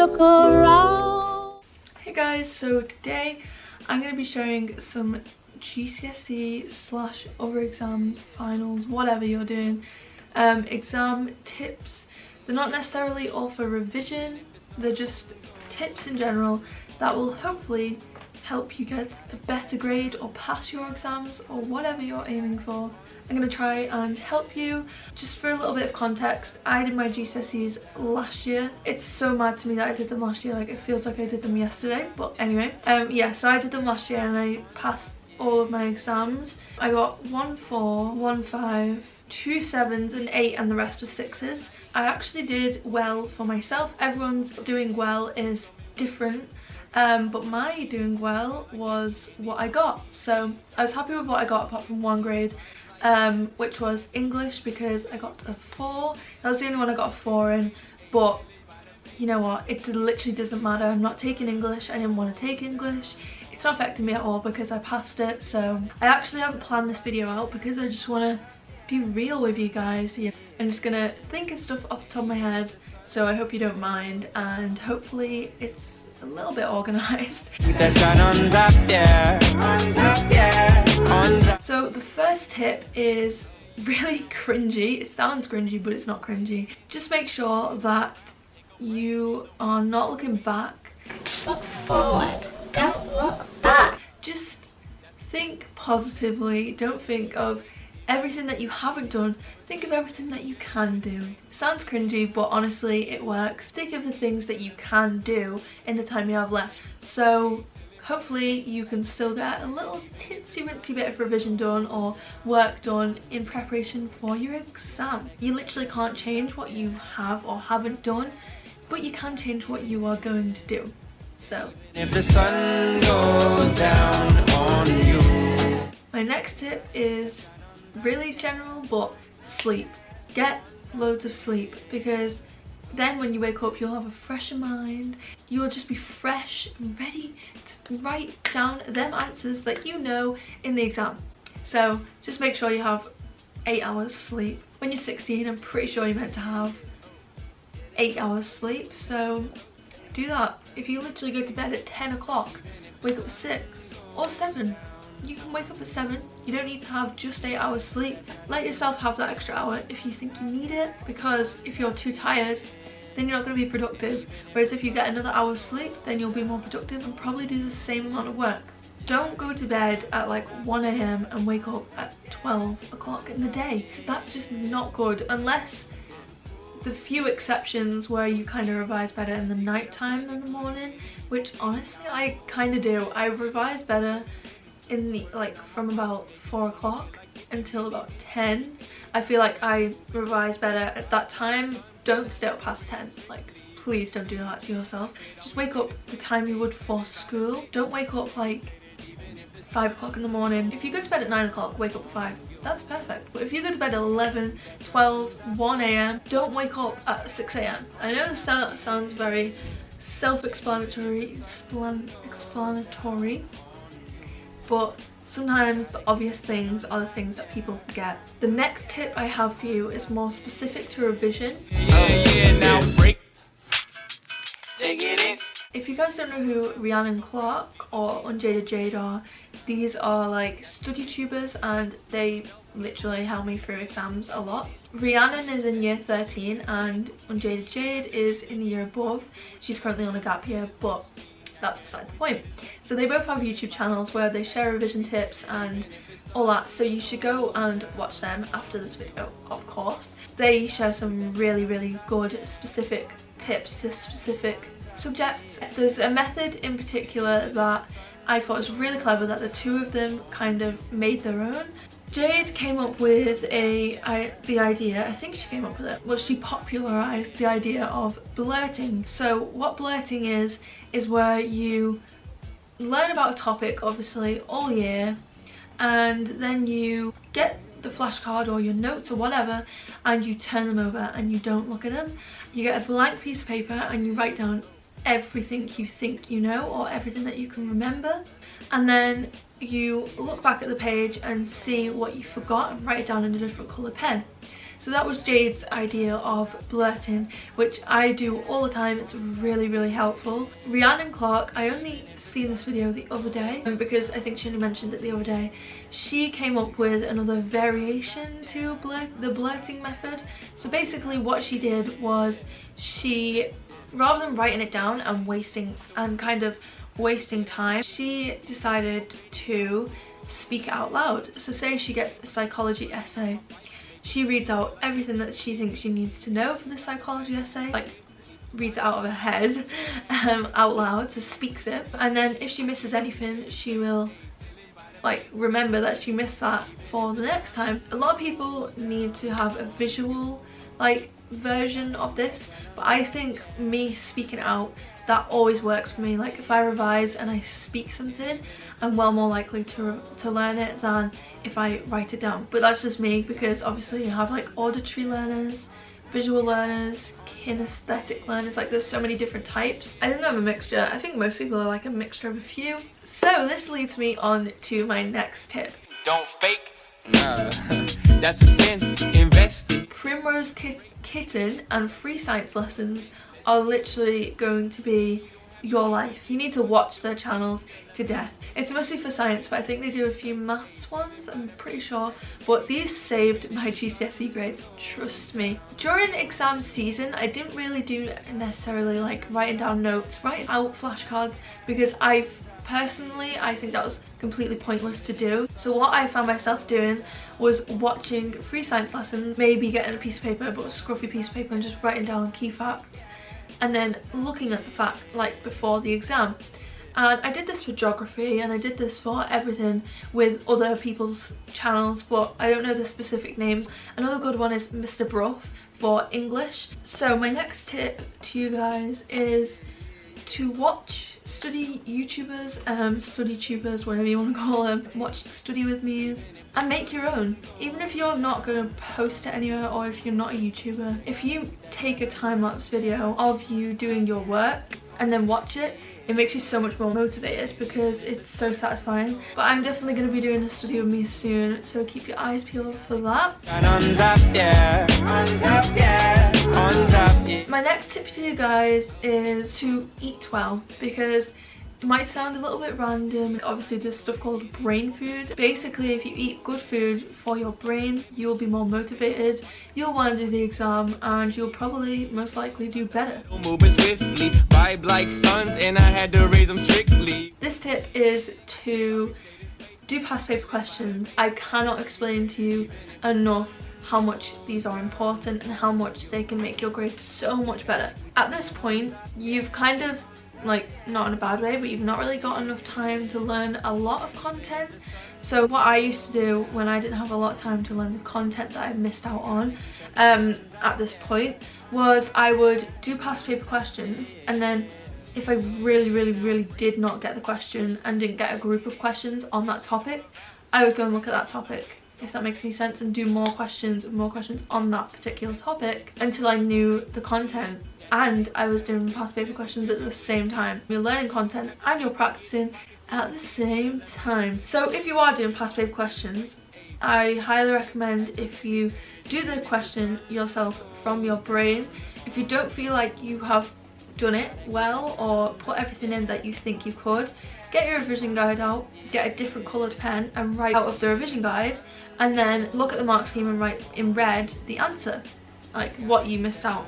look around. Hey guys, so today I'm going to be sharing some GCSE / other exams, finals, whatever you're doing, exam tips. They're not necessarily all for revision, they're just tips in general that will hopefully help you get a better grade or pass your exams or whatever you're aiming for. I'm going to try and help you. Just for a little bit of context, I did my GCSEs last year. It's so mad to me that I did them last year, like it feels like I did them yesterday, but anyway. Yeah, so I did them last year and I passed all of my exams. I got 1 4, 1 5, 2 7s and 8 and the rest were 6s. I actually did well for myself. Everyone's doing well is different. But my doing well was what I got. So I was happy with what I got apart from one grade, which was English, because I got a 4. That was the only one I got a 4 in, but you know what, it literally doesn't matter. I'm not taking English. I didn't want to take English. It's not affecting me at all because I passed it. So I actually haven't planned this video out because I just want to be real with you guys. Yeah, I'm just gonna think of stuff off the top of my head, so I hope you don't mind, and hopefully it's a little bit organized. So the first tip is really cringy. It sounds cringy, but it's not cringy. Just make sure that you are not looking back. Just look forward, don't look back. Just think positively. Don't think of everything that you haven't done. Think of everything that you can do. It sounds cringy, but honestly it works. Think of the things that you can do in the time you have left. So hopefully you can still get a little titsy-wintsy bit of revision done or work done in preparation for your exam. You literally can't change what you have or haven't done, but you can change what you are going to do. So if the sun goes down on you. My next tip is really general, but sleep. Get loads of sleep, because then when you wake up you'll have a fresher mind. You'll just be fresh and ready to write down them answers that you know in the exam. So just make sure you have 8 hours sleep. When you're 16, I'm pretty sure you're meant to have 8 hours sleep, so do that. If you literally go to bed at 10 o'clock, wake up at 6 or 7. You can wake up at 7. You don't need to have just 8 hours sleep. Let yourself have that extra hour if you think you need it, because if you're too tired, then you're not going to be productive. Whereas if you get another hour's sleep, then you'll be more productive and probably do the same amount of work. Don't go to bed at like 1 AM and wake up at 12 o'clock in the day. That's just not good, unless the few exceptions where you kind of revise better in the night time than the morning, which honestly I kind of do. I revise better in the from about 4 o'clock until about 10. I feel like I revise better at that time. Don't stay up past 10. Like, please don't do that to yourself. Just wake up the time you would for school. Don't wake up like 5 o'clock in the morning. If you go to bed at 9 o'clock, wake up at 5. That's perfect. But if you go to bed at 11, 12, 1 AM, don't wake up at 6 AM. I know this sounds very self-explanatory, but sometimes the obvious things are the things that people forget. The next tip I have for you is more specific to revision. Now break. Dig it in. If you guys don't know who Rhiannon Clark or UnJaded Jade are, these are like study tubers and they literally help me through exams a lot. Rhiannon is in year 13 and UnJaded Jade is in the year above. She's currently on a gap year, but that's beside the point. So they both have YouTube channels where they share revision tips and all that, so you should go and watch them after this video, of course. They share some really good specific tips to specific subjects. There's a method in particular that I thought was really clever that the two of them kind of made their own. Jade came up with the idea, I think she came up with it, well, she popularized the idea of blurting. So what blurting is where you learn about a topic obviously all year, and then you get the flashcard or your notes or whatever and you turn them over and you don't look at them. You get a blank piece of paper and you write down everything you think you know or everything that you can remember, and then you look back at the page and see what you forgot and write it down in a different colour pen. So that was Jade's idea of blurting, which I do all the time. It's really, really helpful. Rhiannon Clark, I only seen this video the other day because I think she only mentioned it the other day. She came up with another variation to the blurting method. So basically what she did was she, rather than writing it down and wasting time, she decided to speak it out loud. So say she gets a psychology essay, she reads out everything that she thinks she needs to know for the psychology essay, like reads it out of her head out loud, so speaks it, and then if she misses anything she will like remember that she missed that for the next time. A lot of people need to have a visual like version of this, but I think me speaking out, that always works for me. Like if I revise and I speak something, I'm well more likely to learn it than if I write it down. But that's just me, because obviously you have like auditory learners, visual learners, kinesthetic learners, like there's so many different types. I think I'm a mixture. I think most people are like a mixture of a few. So this leads me on to my next tip. Don't fake. That's a sin. Invest. Primrose, Kitten and Free Science Lessons are literally going to be your life. You need to watch their channels to death. It's mostly for science, but I think they do a few maths ones, I'm pretty sure. But these saved my GCSE grades, trust me. During exam season, I didn't really do necessarily like writing down notes, writing out flashcards, because personally, I think that was completely pointless to do. So what I found myself doing was watching Free Science Lessons, maybe getting a piece of paper, but a scruffy piece of paper, and just writing down key facts, and then looking at the facts like before the exam. And I did this for geography, and I did this for everything with other people's channels, but I don't know the specific names. Another good one is Mr. Bruff for English. So my next tip to you guys is to watch study YouTubers, study tubers, whatever you want to call them. Watch the study with me's and make your own. Even if you're not going to post it anywhere, or if you're not a YouTuber, if you take a time-lapse video of you doing your work and then watch it, it makes you so much more motivated because it's so satisfying. But I'm definitely going to be doing a study with me soon, so keep your eyes peeled for that. My next tip to you guys is to eat well, because it might sound a little bit random. Obviously there's stuff called brain food. Basically, if you eat good food for your brain, you'll be more motivated, you'll want to do the exam, and you'll probably most likely do better. Moving swiftly, vibe like sons, and I had to raise them strictly. This tip is to do past paper questions. I cannot explain to you enough how much these are important and how much they can make your grades so much better. At this point, you've kind of, like, not in a bad way, but you've not really got enough time to learn a lot of content. So what I used to do when I didn't have a lot of time to learn the content that I missed out on at this point, was I would do past paper questions, and then if I really did not get the question and didn't get a group of questions on that topic, I would go and look at that topic, if that makes any sense, and do more questions on that particular topic until I knew the content. And I was doing past paper questions at the same time. You're learning content and you're practicing at the same time. So if you are doing past paper questions, I highly recommend if you do the question yourself from your brain. If you don't feel like you have done it well or put everything in that you think you could, get your revision guide out, get a different coloured pen and write out of the revision guide, and then look at the mark scheme and write in red the answer, like what you missed out.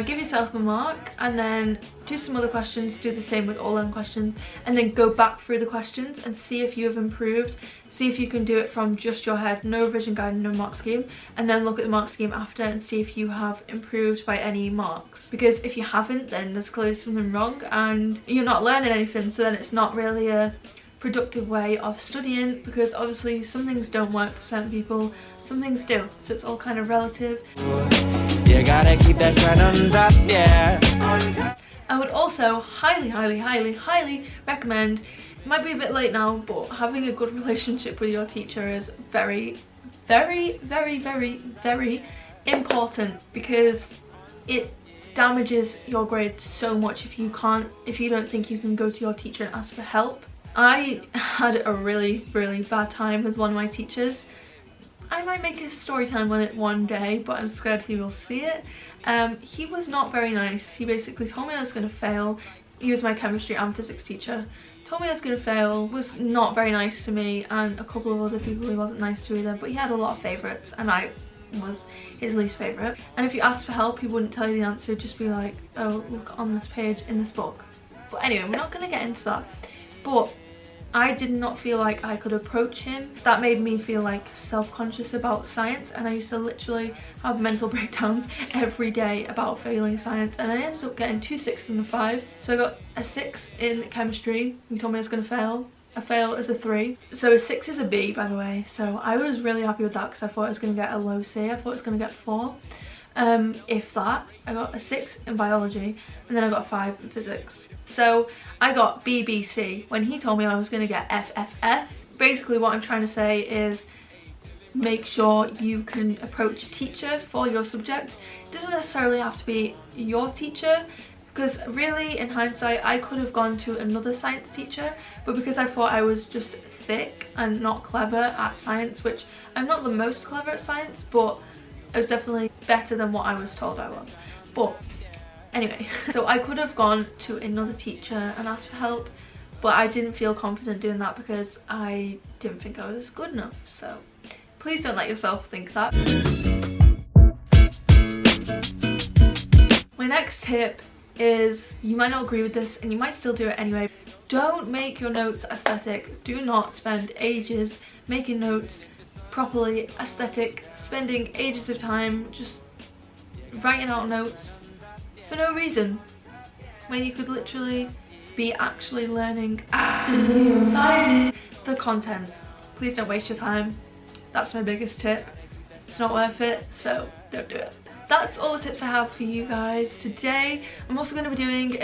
Give yourself a mark, and then do some other questions, do the same with all them questions, and then go back through the questions and see if you have improved. See if you can do it from just your head, no revision guide, no mark scheme, and then look at the mark scheme after and see if you have improved by any marks. Because if you haven't, then there's clearly something wrong and you're not learning anything, so then it's not really a productive way of studying, because obviously some things don't work for certain people, some things do, so it's all kind of relative. You gotta keep that shine on top, yeah. I would also highly recommend, it might be a bit late now, but having a good relationship with your teacher is very important, because it damages your grades so much if you don't think you can go to your teacher and ask for help. I had a really bad time with one of my teachers. I might make a story time on it one day, but I'm scared he will see it. He was not very nice. He basically told me I was going to fail. He was my chemistry and physics teacher. Told me I was going to fail, was not very nice to me, and a couple of other people he wasn't nice to either, but he had a lot of favourites and I was his least favourite. And if you asked for help, he wouldn't tell you the answer, he'd just be like, oh, look on this page in this book. But anyway, we're not going to get into that. But I did not feel like I could approach him. That made me feel like self-conscious about science, and I used to literally have mental breakdowns every day about failing science, and I ended up getting 2 6s and a 5. So I got a 6 in chemistry. He told me I was going to fail. A fail is a 3. So a 6 is a B, by the way. So I was really happy with that because I thought I was going to get a low C. I thought I was going to get 4. If that. I got a 6 in biology, and then I got a 5 in physics. So I got BBC when he told me I was going to get FFF. Basically what I'm trying to say is make sure you can approach a teacher for your subject. It doesn't necessarily have to be your teacher, because really in hindsight I could have gone to another science teacher, but because I thought I was just thick and not clever at science, which I'm not the most clever at science, but I was definitely better than what I was told I was. But anyway, so I could have gone to another teacher and asked for help, but I didn't feel confident doing that because I didn't think I was good enough. So please don't let yourself think that. My next tip is, you might not agree with this and you might still do it anyway. Don't make your notes aesthetic. Do not spend ages making notes properly aesthetic, spending ages of time just writing out notes for no reason, when you could literally be actually learning, actively revising the content. Please don't waste your time. That's my biggest tip. It's not worth it, so don't do it. That's all the tips I have for you guys today. I'm also going to be doing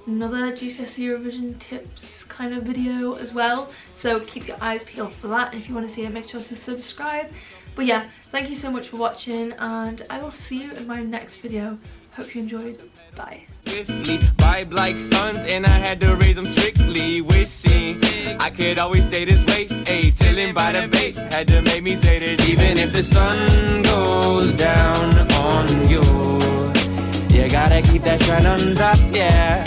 another GCSE revision tips kind of video as well, so keep your eyes peeled for that, and if you want to see it, make sure to subscribe. But yeah, thank you so much for watching, and I will see you in my next video. Hope you enjoyed. Bye. Vibe like sons, and I had to raise them strictly. Wishing I could always stay this way. Ayy, chilling by the bay. Had to make me say that even if the sun goes down on you, you gotta keep that shine on top, yeah.